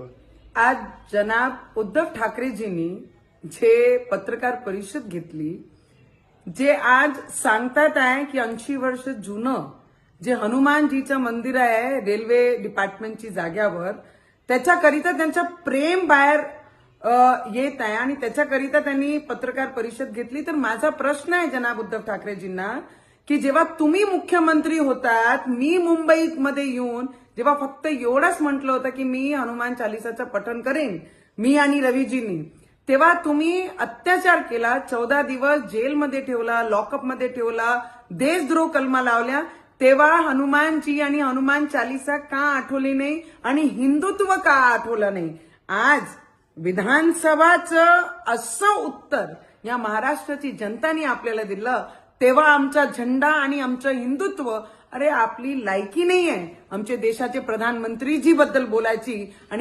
को। आज जनाब उद्धव ठाकरेजींनी जे पत्रकार परिषद घेतली, जे आज सांगतात आहे की 80 वर्ष जुनं जे हनुमानजीचं मंदिर आहे रेल्वे डिपार्टमेंटची जाग्यावर, त्याच्याकरिता त्यांचं प्रेम बाहेर येत आहे आणि त्याच्याकरिता त्यांनी पत्रकार परिषद घेतली। तर माझा प्रश्न आहे जनाब उद्धव ठाकरेजींना की जेव्हा तुम्ही मुख्यमंत्री होतात, मी मुंबईमध्ये येऊन जेव्हा फक्त एवढंच म्हटलं होतं की मी हनुमान चालिसाचं पठण करेन, मी आणि रवीजींनी, तेव्हा तुम्ही अत्याचार केला, 14 दिवस जेलमध्ये ठेवला, लॉकअपमध्ये ठेवला, देशद्रोह कलमा लावल्या। तेव्हा हनुमानजी आणि हनुमान चालिसा का आठवली नाही आणि हिंदुत्व का आठवलं नाही? आज विधानसभाचं असं उत्तर या महाराष्ट्राची जनताने आपल्याला दिलं, तेव्हा आमचा झेंडा आणि आमचं हिंदुत्व, अरे आपली लायकी नाही आहे आमच्या देशाचे प्रधानमंत्रीजी बद्दल बोलायची आणि